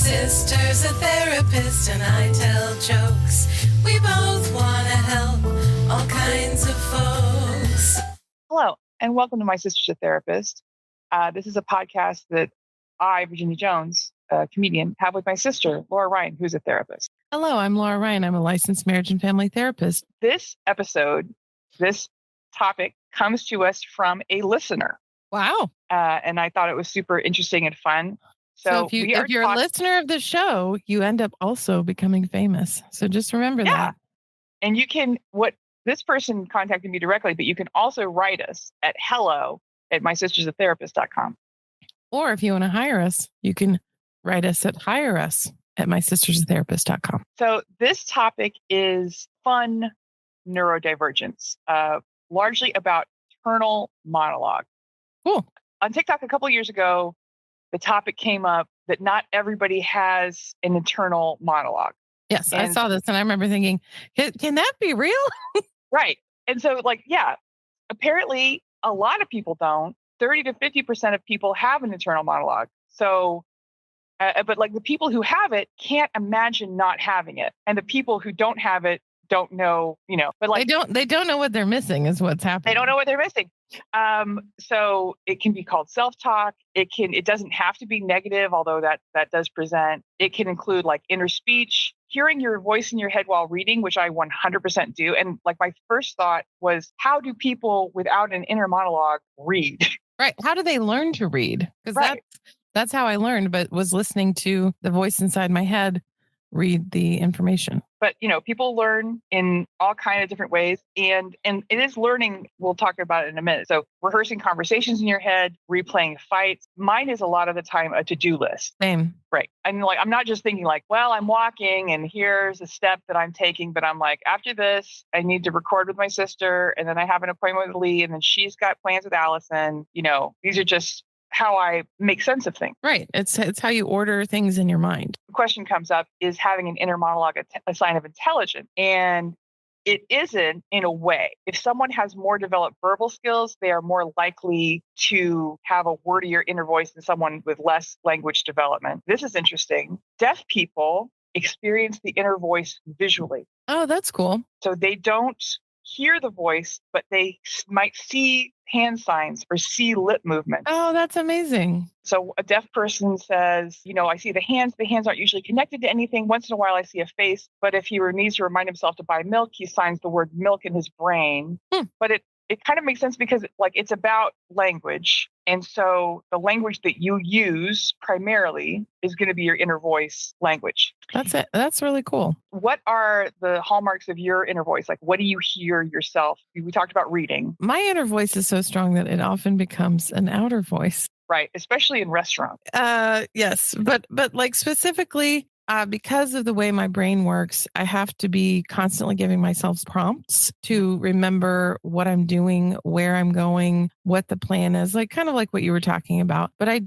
sister's a therapist and I tell jokes. We both want to help all kinds of folks. Hello, and welcome to My Sister's a Therapist. This is a podcast that I, Virginia Jones, a comedian, have with my sister, Laura Ryan, who's a therapist. Hello, I'm Laura Ryan. I'm a licensed marriage and family therapist. This episode, this topic comes to us from a listener. Wow. And I thought it was super interesting and fun. So if you're a listener of the show, you end up also becoming famous. So just remember that. And you can, this person contacted me directly, but you can also write us at hello@mysistersatherapist.com. Or if you want to hire us, you can write us at hireus@mysistersatherapist.com. So this topic is fun neurodivergence, largely about internal monologue. Cool. On TikTok a couple years ago, the topic came up that not everybody has an internal monologue. Yes, I saw this and I remember thinking, can that be real? Right. And so apparently a lot of people don't. 30 to 50% of people have an internal monologue. So, but the people who have it can't imagine not having it. And the people who don't have it don't know, but they don't know what they're missing is what's happening. They don't know what they're missing. So it can be called self-talk. It doesn't have to be negative, although that does present. It can include inner speech, hearing your voice in your head while reading, which I 100% do. And my first thought was, how do people without an inner monologue read? Right. How do they learn to read? Because that's how I learned, but was listening to the voice inside my head read the information. But, people learn in all kinds of different ways. And it is learning. We'll talk about it in a minute. So rehearsing conversations in your head, replaying fights. Mine is a lot of the time a to-do list. Same. Right. And I'm not just thinking I'm walking and here's a step that I'm taking, but I'm after this, I need to record with my sister. And then I have an appointment with Lee. And then she's got plans with Allison. These are just how I make sense of things. Right. It's how you order things in your mind. The question comes up, is having an inner monologue a sign of intelligence? And it isn't in a way. If someone has more developed verbal skills, they are more likely to have a wordier inner voice than someone with less language development. This is interesting. Deaf people experience the inner voice visually. Oh, that's cool. So they don't hear the voice, but they might see hand signs or see lip movement. Oh, that's amazing. So a deaf person says, I see the hands aren't usually connected to anything. Once in a while I see a face, but if he needs to remind himself to buy milk, he signs the word milk in his brain. But it kind of makes sense because it's about language. And so the language that you use primarily is going to be your inner voice language. That's it. That's really cool. What are the hallmarks of your inner voice? What do you hear yourself? We talked about reading. My inner voice is so strong that it often becomes an outer voice. Right. Especially in restaurants. Yes. But specifically, because of the way my brain works, I have to be constantly giving myself prompts to remember what I'm doing, where I'm going, what the plan is, kind of like what you were talking about. But I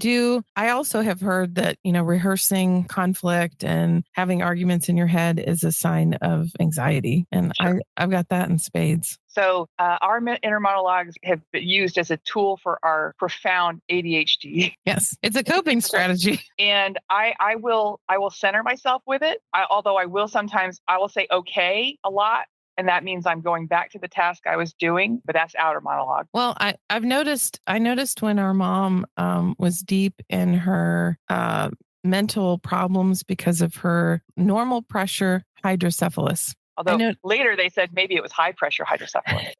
also have heard that, rehearsing conflict and having arguments in your head is a sign of anxiety. And sure. I've got that in spades. So our inner monologues have been used as a tool for our profound ADHD. Yes, it's a coping strategy. And I will center myself with it. Although I will say okay a lot. And that means I'm going back to the task I was doing, but that's outer monologue. Well, I noticed when our mom was deep in her mental problems because of her normal pressure hydrocephalus. Although later they said maybe it was high pressure hydrocephalus.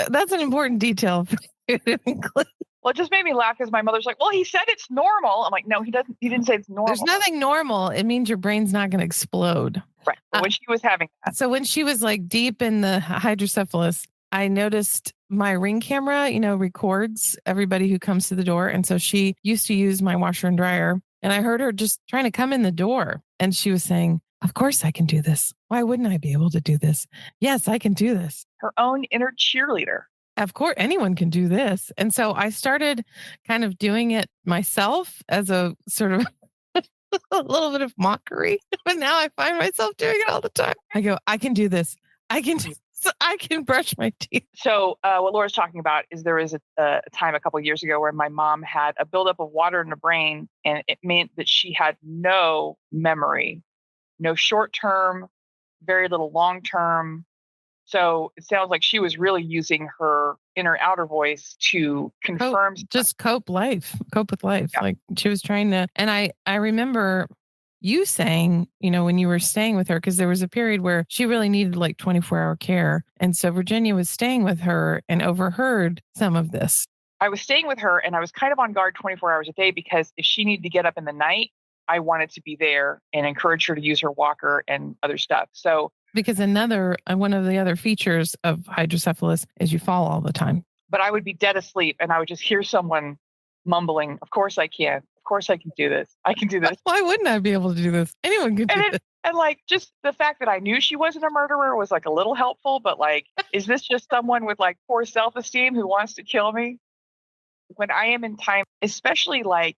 That's an important detail. Well, it just made me laugh because my mother's like, well, he said it's normal. I'm like, no, he doesn't. He didn't say it's normal. There's nothing normal. It means your brain's not going to explode. Right. But when she was having that. So when she was deep in the hydrocephalus, I noticed my Ring camera, records everybody who comes to the door. And so she used to use my washer and dryer. And I heard her just trying to come in the door. And she was saying, of course I can do this. Why wouldn't I be able to do this? Yes, I can do this. Her own inner cheerleader. Of course, anyone can do this. And so I started kind of doing it myself as a sort of a little bit of mockery. But now I find myself doing it all the time. I go, I can do this. I can do this. So I can brush my teeth. So what Laura's talking about is there was a time a couple of years ago where my mom had a buildup of water in her brain, and it meant that she had no memory, no short term, very little long term. So it sounds like she was really using her inner outer voice to confirm. Just cope with life. Yeah. Like she was trying to, and I remember you saying, when you were staying with her, because there was a period where she really needed like 24-hour care. And so Virginia was staying with her and overheard some of this. I was staying with her and I was kind of on guard 24 hours a day because if she needed to get up in the night, I wanted to be there and encourage her to use her walker and other stuff. So, because one of the other features of hydrocephalus is you fall all the time. But I would be dead asleep and I would just hear someone mumbling, "Of course I can. Of course I can do this. I can do this." Why wouldn't I be able to do this? Anyone can do this. And like just the fact that I knew she wasn't a murderer was like a little helpful, but like, is this just someone with like poor self-esteem who wants to kill me? When I am in time, especially like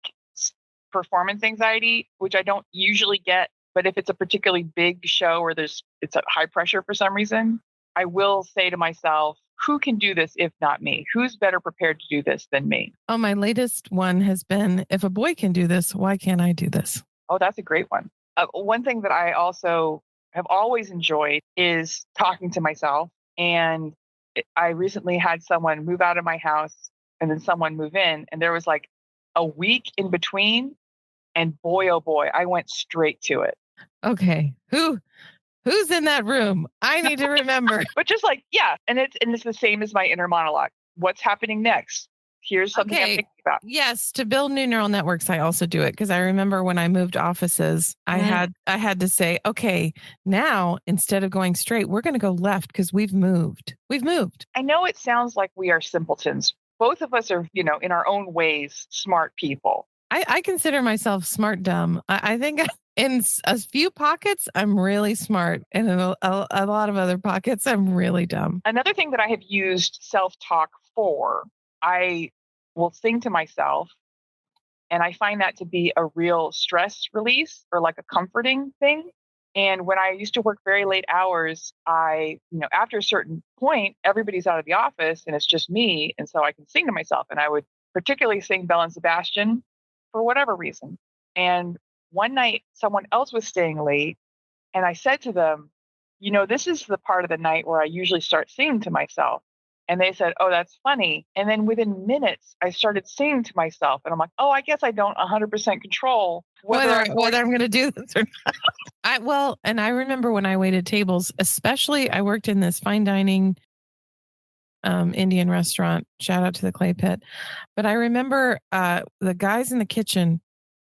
performance anxiety, which I don't usually get, but if it's a particularly big show or it's at high pressure for some reason, I will say to myself, who can do this if not me? Who's better prepared to do this than me? Oh, my latest one has been, if a boy can do this, why can't I do this? Oh, that's a great one. One thing that I also have always enjoyed is talking to myself. And I recently had someone move out of my house and then someone move in. And there was like a week in between. And boy, oh boy, I went straight to it. Okay. Who's in that room? I need to remember. But just like, yeah. And it's the same as my inner monologue. What's happening next? Here's something I'm thinking about. Yes. To build new neural networks, I also do it because I remember when I moved offices, I had to say, okay, now instead of going straight, we're going to go left because we've moved. I know it sounds like we are simpletons. Both of us are, in our own ways, smart people. I consider myself smart dumb. I think in a few pockets, I'm really smart. And in a lot of other pockets, I'm really dumb. Another thing that I have used self-talk for, I will sing to myself. And I find that to be a real stress release or like a comforting thing. And when I used to work very late hours, after a certain point, everybody's out of the office and it's just me. And so I can sing to myself. And I would particularly sing Belle and Sebastian for whatever reason. And one night, someone else was staying late. And I said to them, this is the part of the night where I usually start singing to myself. And they said, "Oh, that's funny." And then within minutes, I started singing to myself. And I'm like, oh, I guess I don't 100% control whether I'm going to do this or not. And I remember when I waited tables, especially I worked in this fine dining Indian restaurant. Shout out to the Clay Pit. But I remember the guys in the kitchen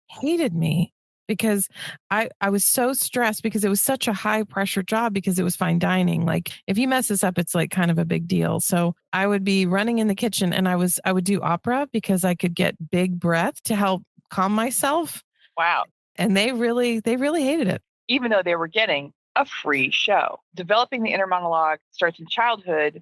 hated me because I was so stressed because it was such a high pressure job because it was fine dining. Like if you mess this up, it's like kind of a big deal. So I would be running in the kitchen and I would do opera because I could get big breath to help calm myself. Wow. And they really hated it. Even though they were getting a free show. Developing the inner monologue starts in childhood.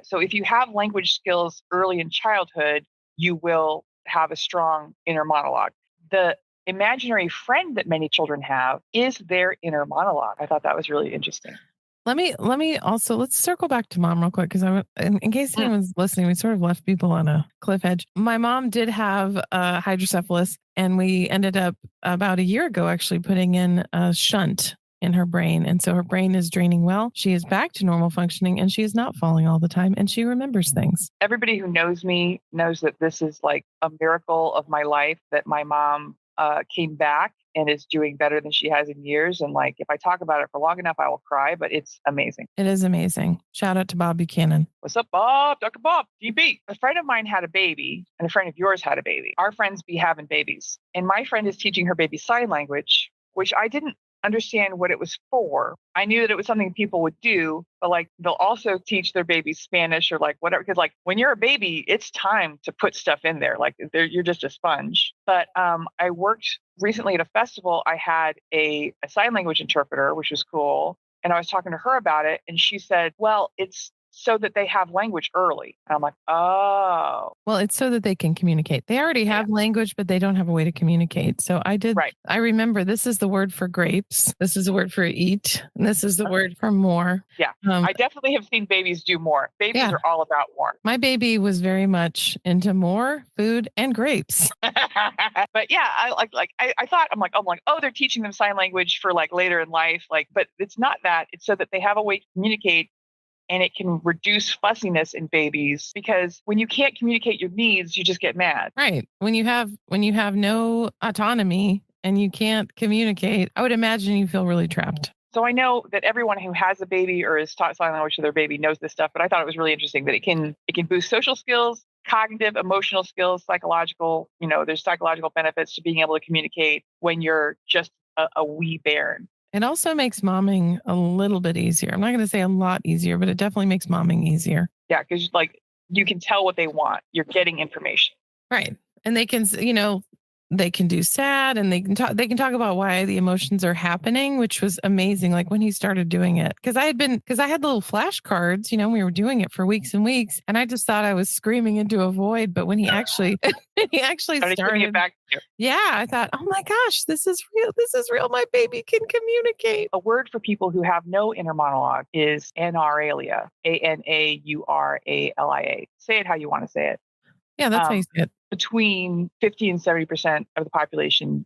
So if you have language skills early in childhood, you will have a strong inner monologue. The imaginary friend that many children have is their inner monologue. I thought that was really interesting. Let me also, let's circle back to mom real quick because in case anyone's listening, we sort of left people on a cliff edge. My mom did have hydrocephalus, and we ended up about a year ago actually putting in a shunt in her brain. And so her brain is draining well. She is back to normal functioning and she is not falling all the time and she remembers things. Everybody who knows me knows that this is like a miracle of my life that my mom came back and is doing better than she has in years. And like, if I talk about it for long enough, I will cry, but it's amazing. It is amazing. Shout out to Bob Buchanan. What's up, Bob? Dr. Bob, DB. A friend of mine had a baby and a friend of yours had a baby. Our friends be having babies. And my friend is teaching her baby sign language, which I didn't understand what it was for. I knew that it was something people would do, but like they'll also teach their babies Spanish or like whatever. Because like when you're a baby, it's time to put stuff in there. Like you're just a sponge. But I worked recently at a festival. I had a sign language interpreter, which was cool. And I was talking to her about it. And she said, well, it's so that they have language early. And I'm like, oh, Well, it's so that they can communicate. They already have language, but they don't have a way to communicate. So I remember this is the word for grapes. This is the word for eat. And this is the word for more. Yeah. I definitely have seen babies do more. Babies are all about more. My baby was very much into more food and grapes. But yeah, I thought, I'm like, oh, they're teaching them sign language for like later in life. Like, but it's not that. It's so that they have a way to communicate. And it can reduce fussiness in babies, because when you can't communicate your needs, you just get mad. Right. When you have no autonomy and you can't communicate, I would imagine you feel really trapped. So I know that everyone who has a baby or is taught sign language to their baby knows this stuff, but I thought it was really interesting that it can boost social skills, cognitive, emotional skills, psychological. There's psychological benefits to being able to communicate when you're just a wee bairn. It also makes momming a little bit easier. I'm not going to say a lot easier, but it definitely makes momming easier. Yeah, because you can tell what they want. You're getting information. Right. And they can, they can do sad, and they can talk about why the emotions are happening, which was amazing. Like when he started doing it, because I had little flashcards, we were doing it for weeks and weeks, and I just thought I was screaming into a void. But when he actually started it back to you. Yeah, I thought, oh my gosh, this is real. This is real. My baby can communicate. A word for people who have no inner monologue is anaralia, ANAURALIA. Say it how you want to say it. Yeah, that's how you say it. Between 50 and 70% of the population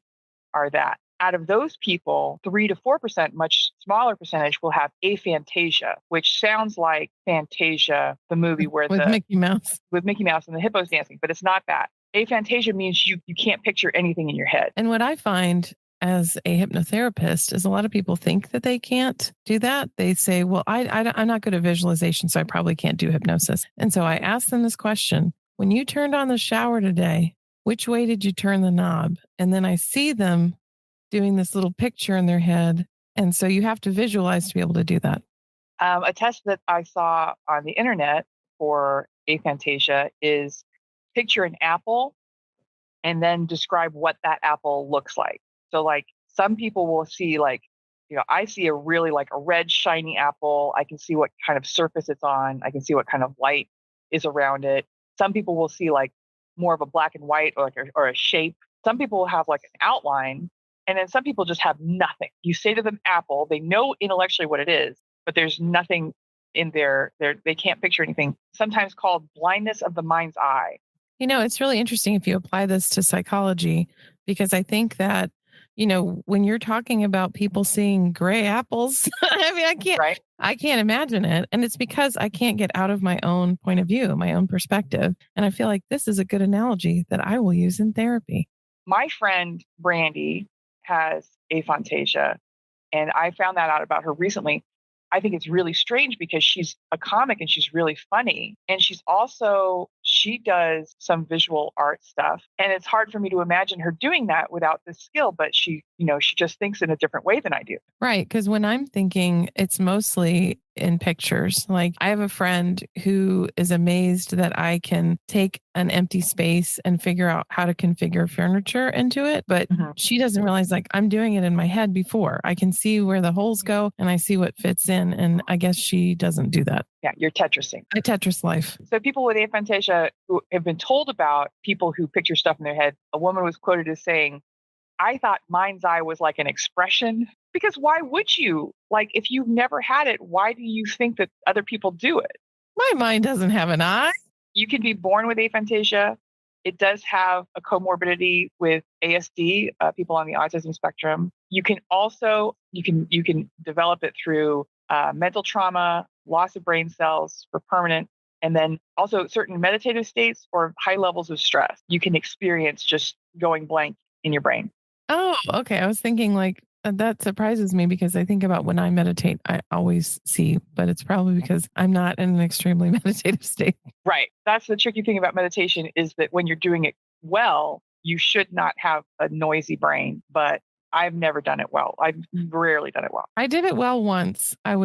are that. Out of those people, 3 to 4%, much smaller percentage, will have aphantasia, which sounds like Fantasia, the movie with Mickey Mouse. With Mickey Mouse and the hippos dancing, but it's not that. Aphantasia means you can't picture anything in your head. And what I find as a hypnotherapist is a lot of people think that they can't do that. They say, well, I'm not good at visualization, so I probably can't do hypnosis. And so I ask them this question: when you turned on the shower today, which way did you turn the knob? And then I see them doing this little picture in their head. And so you have to visualize to be able to do that. A test that I saw on the internet for aphantasia is picture an apple and then describe what that apple looks like. So like some people will see I see a really like a red shiny apple. I can see what kind of surface it's on. I can see what kind of light is around it. Some people will see like more of a black and white or a shape. Some people will have like an outline, and then some people just have nothing. You say to them apple, they know intellectually what it is, but there's nothing in they can't picture anything. Sometimes called blindness of the mind's eye. It's really interesting if you apply this to psychology, because I think that, when you're talking about people seeing gray apples, I mean, I can't imagine it. And it's because I can't get out of my own point of view, my own perspective. And I feel like this is a good analogy that I will use in therapy. My friend Brandy has aphantasia, and I found that out about her recently. I think it's really strange because she's a comic and she's really funny. And she does some visual art stuff. And it's hard for me to imagine her doing that without this skill, but she just thinks in a different way than I do. Right. Because when I'm thinking, it's mostly in pictures. Like I have a friend who is amazed that I can take an empty space and figure out how to configure furniture into it. But she doesn't realize like I'm doing it in my head before. I can see where the holes go and I see what fits in. And I guess she doesn't do that. Yeah, you're Tetrising. I Tetris life. So people with aphantasia who have been told about people who picture stuff in their head, a woman was quoted as saying, I thought mind's eye was like an expression, because why would you? Like, if you've never had it, why do you think that other people do it? My mind doesn't have an eye. You can be born with aphantasia. It does have a comorbidity with ASD, people on the autism spectrum. You can also, you can develop it through mental trauma, loss of brain cells for permanent, and then also certain meditative states or high levels of stress. You can experience just going blank in your brain. Oh, okay. I was thinking like that surprises me, because I think about when I meditate, I always see, but it's probably because I'm not in an extremely meditative state. Right. That's the tricky thing about meditation, is that when you're doing it well, you should not have a noisy brain, but I've never done it well. I've rarely done it well. I did it well once. I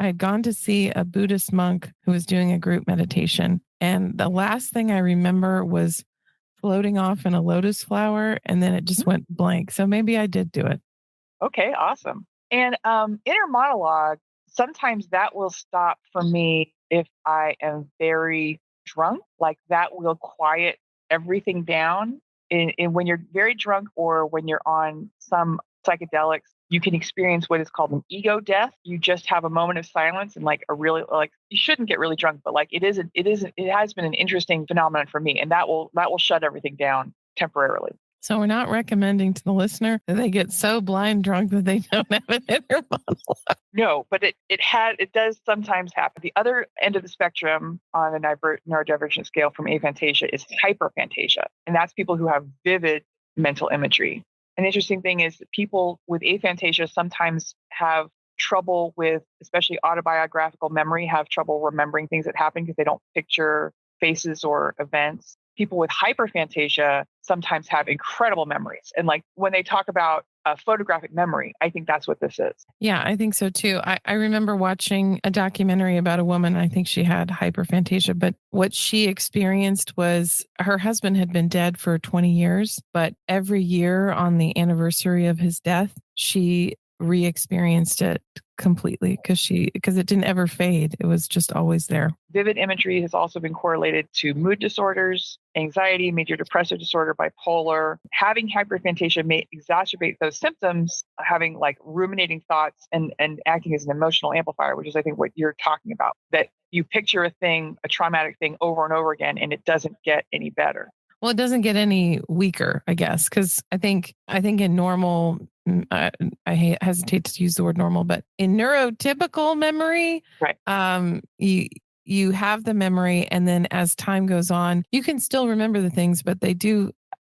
had gone to see a Buddhist monk who was doing a group meditation. And the last thing I remember was floating off in a lotus flower, and then it just went blank. So maybe I did do it. Okay, awesome. And Inner Monologue sometimes that will stop for me if I am very drunk. Like that will quiet everything down. In when you're very drunk or when you're on some psychedelics, you can experience what is called an ego death. You just have a moment of silence and like a really like you shouldn't get really drunk, but like it has been an interesting phenomenon for me, and that will shut everything down temporarily. So we're not recommending to the listener that they get so blind drunk that they don't have an inner monologue. No, but it does sometimes happen. The other end of the spectrum on the neurodivergent scale from aphantasia is hyperphantasia, and that's people who have vivid mental imagery. An interesting thing is that people with aphantasia sometimes have trouble with, especially autobiographical memory, have trouble remembering things that happen because they don't picture faces or events. People with hyperphantasia sometimes have incredible memories. And like when they talk about photographic memory, I think that's what this is. Yeah, I think so too. I remember watching a documentary about a woman. I think she had hyperphantasia, but what she experienced was her husband had been dead for 20 years, but every year on the anniversary of his death, she re-experienced it completely because it didn't ever fade. It was just always there. Vivid imagery has also been correlated to mood disorders, anxiety, major depressive disorder, bipolar. Having hyperphantasia may exacerbate those symptoms, having like ruminating thoughts and acting as an emotional amplifier, which is I think what you're talking about, that you picture a traumatic thing over and over again, and it doesn't get any better. Well, it doesn't get any weaker, I guess, because I think in normal, I hesitate to use the word normal, but in neurotypical memory, right. You have the memory, and then as time goes on, you can still remember the things, but they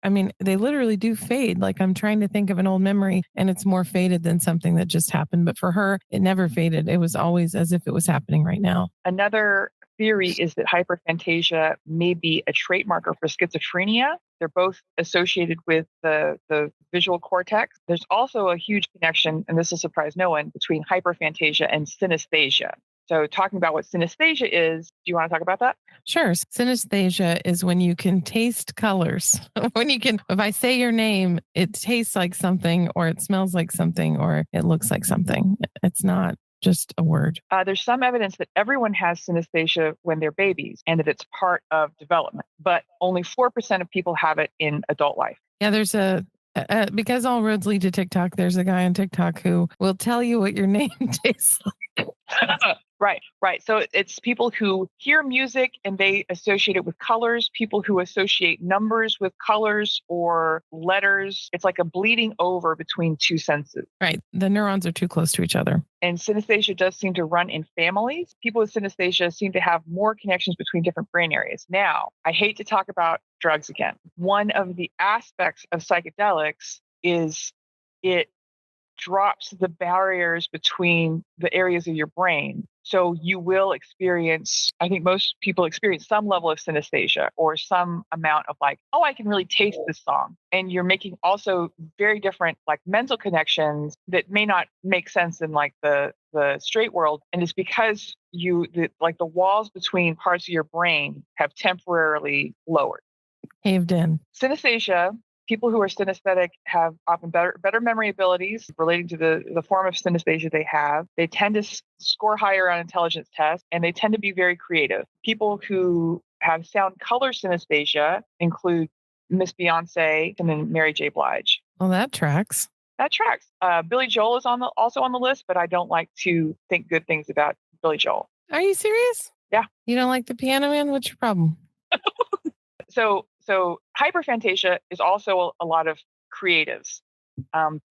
literally do fade. Like I'm trying to think of an old memory, and it's more faded than something that just happened. But for her, it never faded. It was always as if it was happening right now. Another theory is that hyperphantasia may be a trait marker for schizophrenia. They're both associated with the visual cortex. There's also a huge connection, and this will surprise no one, between hyperphantasia and synaesthesia. So talking about what synaesthesia is, do you want to talk about that? Sure. Synaesthesia is when you can taste colors. If I say your name, it tastes like something, or it smells like something, or it looks like something. It's not just a word. There's some evidence that everyone has synaesthesia when they're babies and that it's part of development, but only 4% of people have it in adult life. Yeah, there's because all roads lead to TikTok, there's a guy on TikTok who will tell you what your name tastes like. Right. So it's people who hear music and they associate it with colors, people who associate numbers with colors or letters. It's like a bleeding over between two senses. Right. The neurons are too close to each other. And synesthesia does seem to run in families. People with synesthesia seem to have more connections between different brain areas. Now, I hate to talk about drugs again. One of the aspects of psychedelics is it drops the barriers between the areas of your brain. So you will experience, I think most people experience some level of synesthesia or some amount of like, oh, I can really taste this song. And you're making also very different like mental connections that may not make sense in like the straight world. And it's because the walls between parts of your brain have temporarily lowered. Caved in. Synesthesia, people who are synesthetic have often better memory abilities relating to the form of synesthesia they have. They tend to score higher on intelligence tests, and they tend to be very creative. People who have sound color synesthesia include Miss Beyonce and then Mary J. Blige. Well, that tracks. Billy Joel is also on the list, but I don't like to think good things about Billy Joel. Are you serious? Yeah. You don't like the Piano Man? What's your problem? So hyperphantasia is also a lot of creatives.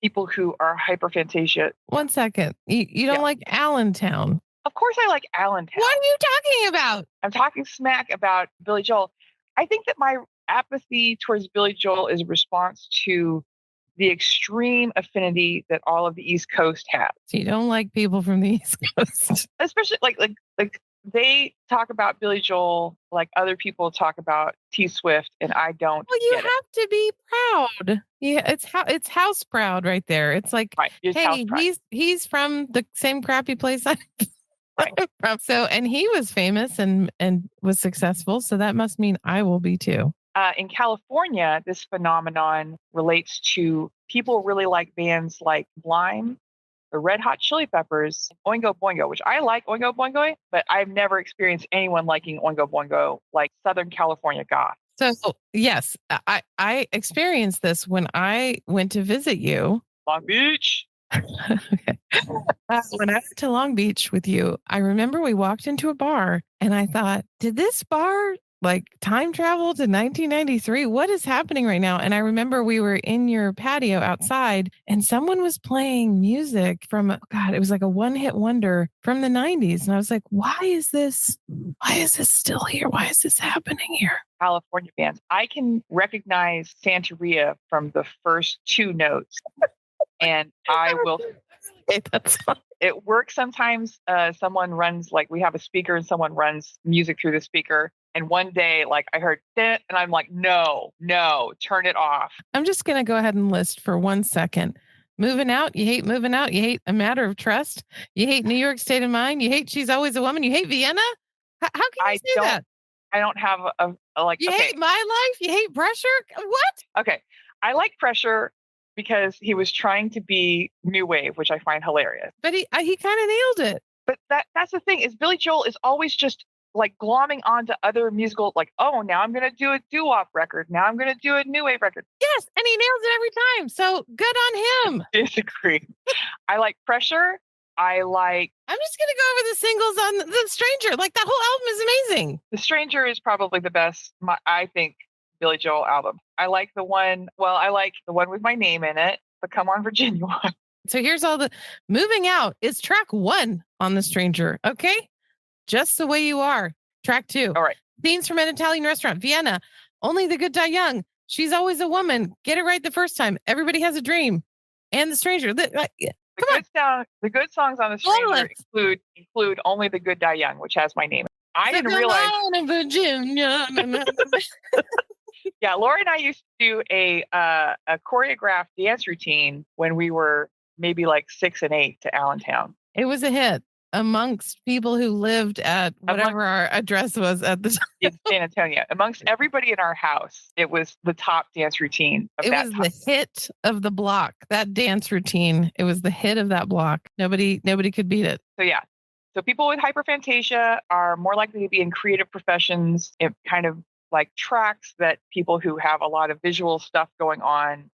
People who are hyperphantasia. 1 second. You don't like Allentown? Of course I like Allentown. What are you talking about? I'm talking smack about Billy Joel. I think that my apathy towards Billy Joel is a response to the extreme affinity that all of the East Coast have. So you don't like people from the East Coast? Especially like they talk about Billy Joel like other people talk about T Swift, and I don't. Well, you have to be proud. Yeah, it's house proud right there. It's like, right, hey, he's from the same crappy place I'm from. So, and he was famous and was successful. So that must mean I will be too. In California, this phenomenon relates to people really like bands like Blige the Red Hot Chili Peppers, Oingo Boingo, which I like Oingo Boingo, but I've never experienced anyone liking Oingo Boingo like Southern California goth. So yes, I experienced this when I went to visit you. Long Beach. Okay. When I went to Long Beach with you, I remember we walked into a bar and I thought, did this bar like time travel to 1993? What is happening right now? And I remember we were in your patio outside and someone was playing music from, God, it was like a one-hit wonder from the 90s. And I was like, why is this still here? Why is this happening here? California bands. I can recognize Santeria from the first two notes. And I will. It works sometimes. Someone runs, like we have a speaker and someone runs music through the speaker. And one day, like I heard it and I'm like, no, turn it off. I'm just going to go ahead and list for 1 second. Moving Out. You hate Moving Out. You hate A Matter of Trust. You hate New York State of Mind. You hate She's Always a Woman. You hate Vienna. How can you say that? I don't have a like. You hate My Life. You hate Pressure. What? Okay. I like Pressure because he was trying to be new wave, which I find hilarious. But he kind of nailed it. But that's the thing is Billy Joel is always just like glomming onto other musical, like, oh, now I'm going to do a doo-wop record. Now I'm going to do a new wave record. Yes. And he nails it every time. So good on him. Disagree. I like Pressure. I'm just going to go over the singles on The Stranger. Like that whole album is amazing. The Stranger is probably the best, I think, Billy Joel album. I like the one with my name in it, the Come On Virginia one. So here's all the Moving Out is track 1 on The Stranger. Okay. Just the Way You Are. Track 2. All right. Scenes from an Italian Restaurant. Vienna. Only the Good Die Young. She's Always a Woman. Get It Right the First Time. Everybody Has a Dream. And The Stranger. The good songs on The Stranger include Only the Good Die Young, which has my name. I didn't realize. Virginia. Yeah, Laura and I used to do a choreographed dance routine when we were maybe like 6 and 8 to Allentown. It was a hit amongst people who lived at whatever our address was at the time. In San Antonio. Amongst everybody in our house, it was the top dance routine of that time. It was the hit of the block, that dance routine. It was the hit of that block. Nobody could beat it. So yeah. So people with hyperphantasia are more likely to be in creative professions. It kind of like tracks that people who have a lot of visual stuff going on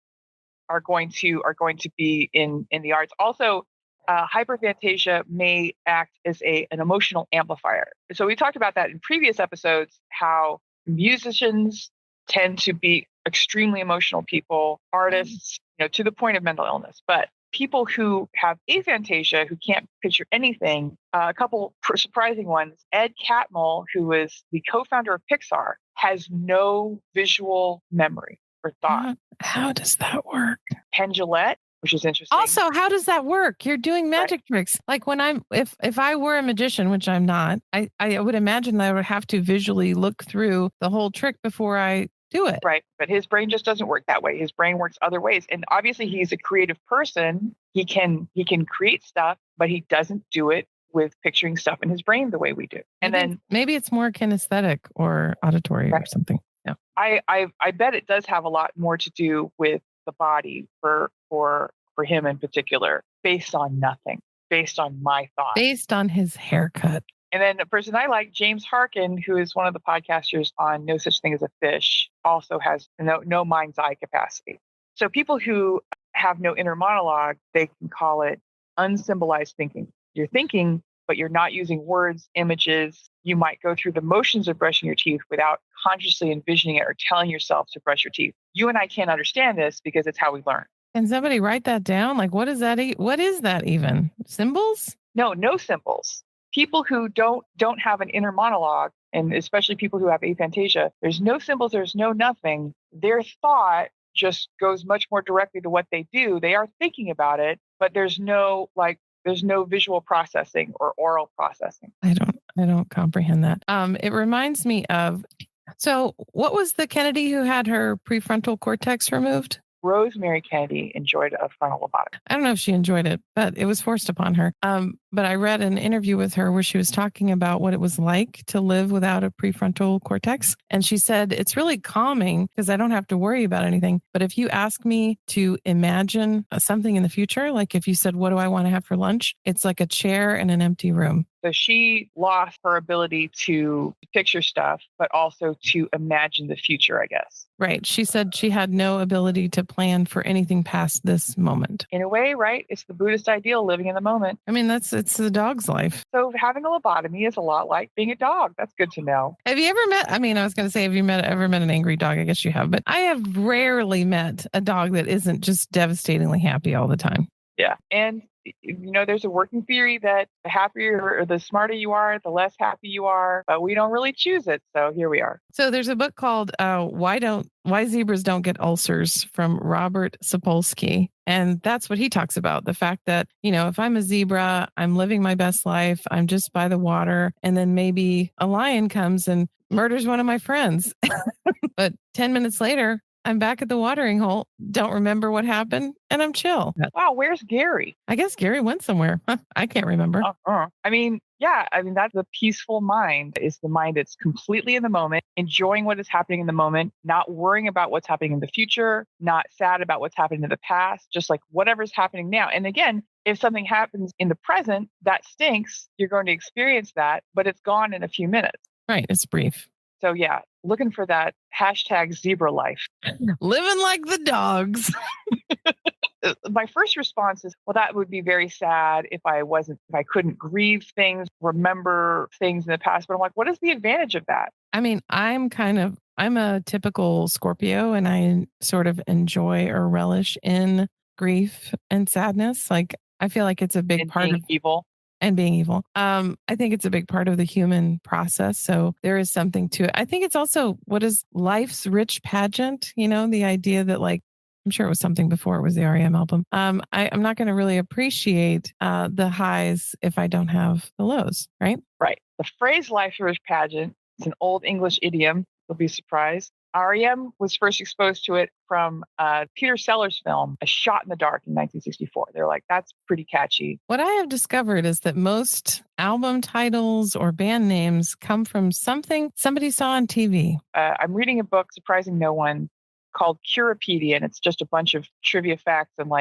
are going to be in the arts. Also, hyperphantasia may act as an emotional amplifier. So we talked about that in previous episodes, how musicians tend to be extremely emotional people, artists, to the point of mental illness. But people who have aphantasia, who can't picture anything, a couple surprising ones. Ed Catmull, who is the co-founder of Pixar, has no visual memory or thought. How does that work? Penn Jillette, which is interesting. Also, how does that work? You're doing magic tricks. Like when if I were a magician, which I'm not, I would imagine that I would have to visually look through the whole trick before I do it. Right. But his brain just doesn't work that way. His brain works other ways. And obviously he's a creative person. He can create stuff, but he doesn't do it with picturing stuff in his brain the way we do. And maybe it's more kinesthetic or auditory or something. Yeah. I bet it does have a lot more to do with the body for him in particular, based on nothing, based on my thoughts. Based on his haircut. And then a person I like, James Harkin, who is one of the podcasters on No Such Thing as a Fish, also has no mind's eye capacity. So people who have no inner monologue, they can call it unsymbolized thinking. You're thinking, but you're not using words, images. You might go through the motions of brushing your teeth without consciously envisioning it or telling yourself to brush your teeth. You and I can't understand this because it's how we learn. Can somebody write that down? Like, what is that? What is that even? Symbols? No symbols. People who don't have an inner monologue, and especially people who have aphantasia, there's no symbols, there's no nothing. Their thought just goes much more directly to what they do. They are thinking about it, but there's no visual processing or oral processing. I don't comprehend that. It reminds me of, so what was the Kennedy who had her prefrontal cortex removed? Rosemary Kennedy enjoyed a frontal lobotomy. I don't know if she enjoyed it, but it was forced upon her. But I read an interview with her where she was talking about what it was like to live without a prefrontal cortex. And she said, it's really calming because I don't have to worry about anything. But if you ask me to imagine something in the future, like if you said, what do I want to have for lunch? It's like a chair and an empty room. So she lost her ability to picture stuff, but also to imagine the future, I guess. Right. She said she had no ability to plan for anything past this moment. In a way, right? It's the Buddhist ideal, living in the moment. I mean, it's the dog's life. So having a lobotomy is a lot like being a dog. That's good to know. Have you ever met, I was going to say, have you ever met an angry dog? I guess you have, but I have rarely met a dog that isn't just devastatingly happy all the time. Yeah. And there's a working theory that the happier or the smarter you are, the less happy you are, but we don't really choose it. So here we are. So there's a book called Why Zebras Don't Get Ulcers from Robert Sapolsky. And that's what he talks about. The fact that, if I'm a zebra, I'm living my best life. I'm just by the water. And then maybe a lion comes and murders one of my friends. But 10 minutes later, I'm back at the watering hole, don't remember what happened, and I'm chill. Wow, where's Gary? I guess Gary went somewhere. I can't remember. That's the peaceful mind, is the mind that's completely in the moment, enjoying what is happening in the moment, not worrying about what's happening in the future, not sad about what's happening in the past, just like whatever's happening now. And again, if something happens in the present, that stinks. You're going to experience that, but it's gone in a few minutes. Right. It's brief. So yeah, looking for that hashtag zebra life. Living like the dogs. My first response is, well, that would be very sad if I couldn't grieve things, remember things in the past. But I'm like, what is the advantage of that? I'm a typical Scorpio, and I sort of enjoy or relish in grief and sadness. Like, I feel like it's a big part of evil. And being evil. I think it's a big part of the human process. So there is something to it. I think it's also what is life's rich pageant, the idea that, like, I'm sure it was something before it was the REM album. I'm not going to really appreciate the highs if I don't have the lows, right? Right. The phrase life's rich pageant, it's an old English idiom. You'll be surprised. REM was first exposed to it from Peter Sellers' film, A Shot in the Dark, in 1964. They're like, that's pretty catchy. What I have discovered is that most album titles or band names come from something somebody saw on TV. I'm reading a book, surprising no one, called Curipedia, and it's just a bunch of trivia facts and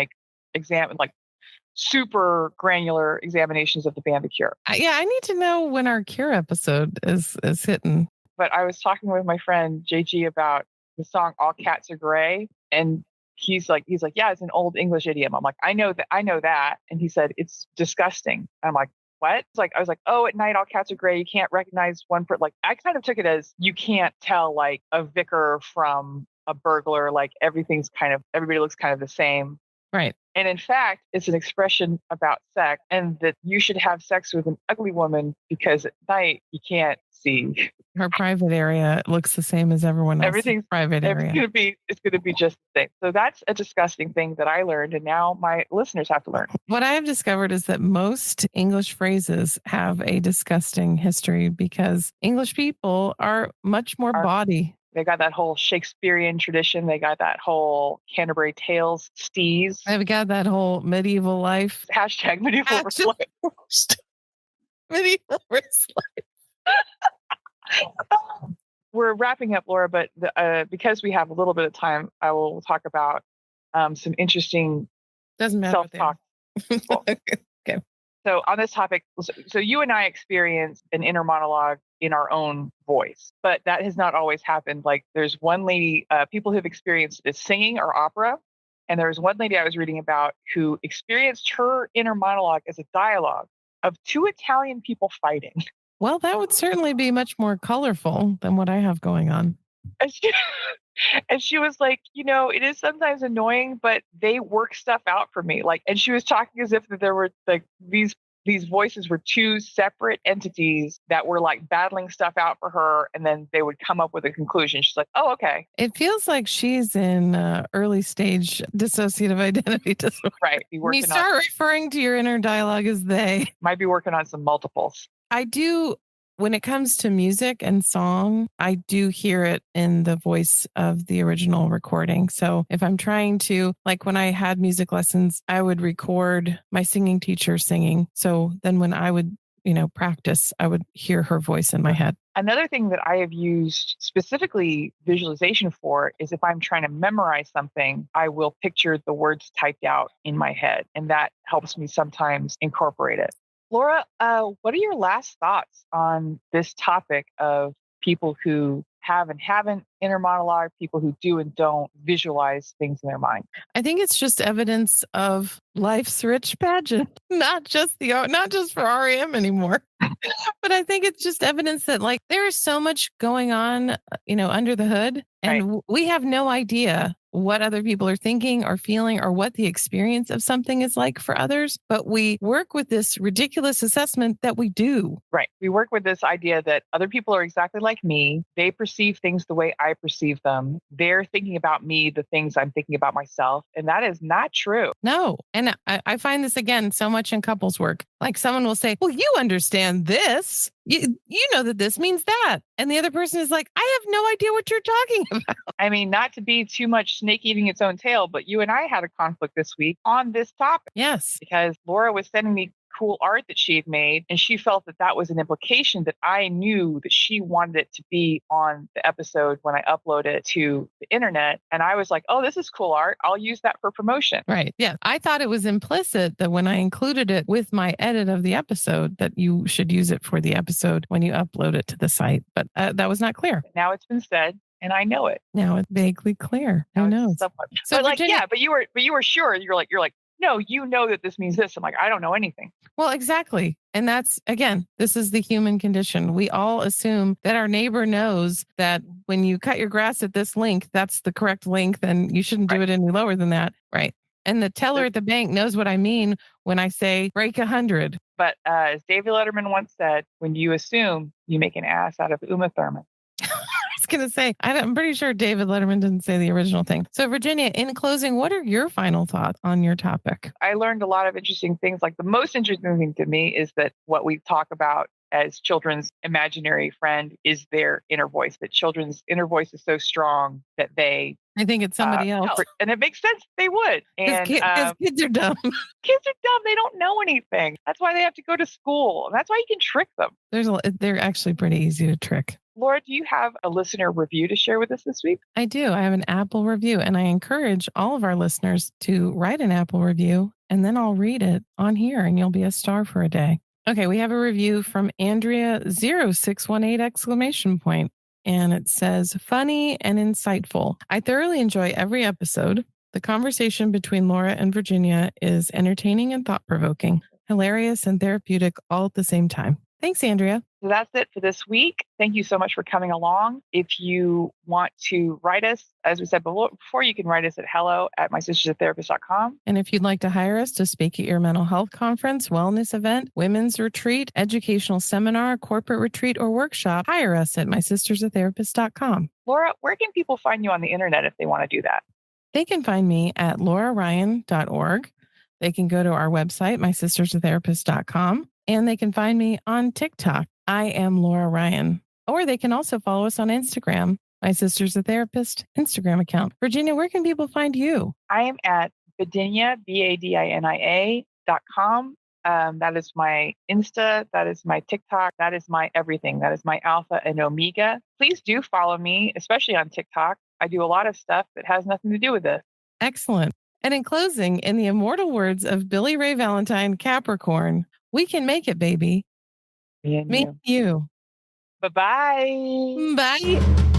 super granular examinations of the band The Cure. I need to know when our Cure episode is hitting. But I was talking with my friend JG about the song All Cats Are Gray. And he's like, yeah, it's an old English idiom. I'm like, I know that. And he said, it's disgusting. I'm like, what? I was like, oh, at night, all cats are gray. You can't recognize one person. Like, I kind of took it as you can't tell like a vicar from a burglar. Like everybody looks kind of the same. Right. And in fact, it's an expression about sex, and that you should have sex with an ugly woman because at night you can't see. Her private area looks the same as everyone else's Everything's private area. It's going to be just the same. So that's a disgusting thing that I learned, and now my listeners have to learn. What I have discovered is that most English phrases have a disgusting history because English people are much more body. They got that whole Shakespearean tradition. They got that whole Canterbury Tales steez. They've got that whole medieval life. Hashtag medieval life. Medieval life. We're wrapping up, Laura, but because we have a little bit of time, I will talk about some interesting self-talk. Okay. So on this topic, so you and I experience an inner monologue in our own voice, but that has not always happened. Like there's one lady, people who've experienced this singing or opera. And there was one lady I was reading about who experienced her inner monologue as a dialogue of two Italian people fighting. Well, that would certainly be much more colorful than what I have going on. And she was like, it is sometimes annoying, but they work stuff out for me. Like, and she was talking as if there were like these voices were two separate entities that were like battling stuff out for her. And then they would come up with a conclusion. She's like, oh, okay. It feels like she's in early stage dissociative identity disorder. Right. When you start referring to your inner dialogue as they. Might be working on some multiples. I do when it comes to music and song, I do hear it in the voice of the original recording. So if I'm trying to, like when I had music lessons, I would record my singing teacher singing. So then when I would, practice, I would hear her voice in my head. Another thing that I have used specifically visualization for is if I'm trying to memorize something, I will picture the words typed out in my head. And that helps me sometimes incorporate it. Laura, what are your last thoughts on this topic of people who have and haven't inner monologue, people who do and don't visualize things in their mind? I think it's just evidence of life's rich pageant, not just for REM anymore. But I think it's just evidence that like there is so much going on, under the hood, and we have no idea what other people are thinking or feeling or what the experience of something is like for others. But we work with this ridiculous assessment that we do. Right. We work with this idea that other people are exactly like me. They perceive things the way I perceive them. They're thinking about me, the things I'm thinking about myself. And that is not true. No. And I find this again so much in couples work. Like someone will say, well, you understand this. You know that this means that. And the other person is like, I have no idea what you're talking about. I mean, not to be too much snake eating its own tail, but you and I had a conflict this week on this topic. Yes. Because Laura was sending me cool art that she had made, and she felt that that was an implication that I knew that she wanted it to be on the episode when I upload it to the internet. And I was like, oh, this is cool art. I'll use that for promotion. Right. Yeah. I thought it was implicit that when I included it with my edit of the episode, that you should use it for the episode when you upload it to the site. But that was not clear. Now it's been said. And I know it. Now it's vaguely clear. I know. So but like, Virginia, but you were sure. You're like, no, you know that this means this. I'm like, I don't know anything. Well, exactly. And that's, again, this is the human condition. We all assume that our neighbor knows that when you cut your grass at this length, that's the correct length and you shouldn't do it any lower than that. Right. And the teller at the bank knows what I mean when I say break 100. But as David Letterman once said, when you assume, you make an ass out of Uma Thurman. I was going to say, I'm pretty sure David Letterman didn't say the original thing. So Virginia, in closing, what are your final thoughts on your topic? I learned a lot of interesting things. Like the most interesting thing to me is that what we talk about as children's imaginary friend is their inner voice, that children's inner voice is so strong that they... I think it's somebody else. And it makes sense. They would. And kids are dumb. Kids are dumb. They don't know anything. That's why they have to go to school. And that's why you can trick them. They're actually pretty easy to trick. Laura, do you have a listener review to share with us this week? I do. I have an Apple review, and I encourage all of our listeners to write an Apple review, and then I'll read it on here, and you'll be a star for a day. Okay, we have a review from Andrea0618! And it says, funny and insightful. I thoroughly enjoy every episode. The conversation between Laura and Virginia is entertaining and thought-provoking, hilarious and therapeutic all at the same time. Thanks, Andrea. So that's it for this week. Thank you so much for coming along. If you want to write us, as we said before, you can write us at hello@mysistersatherapist.com. And if you'd like to hire us to speak at your mental health conference, wellness event, women's retreat, educational seminar, corporate retreat, or workshop, hire us at mysistersatherapist.com. Laura, where can people find you on the internet if they want to do that? They can find me at lauraryan.org. They can go to our website, mysistersatherapist.com. And they can find me on TikTok. I am Laura Ryan. Or they can also follow us on Instagram, My Sister's a Therapist Instagram account. Virginia, where can people find you? I am at Badinia, BADINIA.com. That is my Insta. That is my TikTok. That is my everything. That is my alpha and omega. Please do follow me, especially on TikTok. I do a lot of stuff that has nothing to do with this. Excellent. And in closing, in the immortal words of Billy Ray Valentine, Capricorn, we can make it, baby. Me and you. Bye-bye. Bye.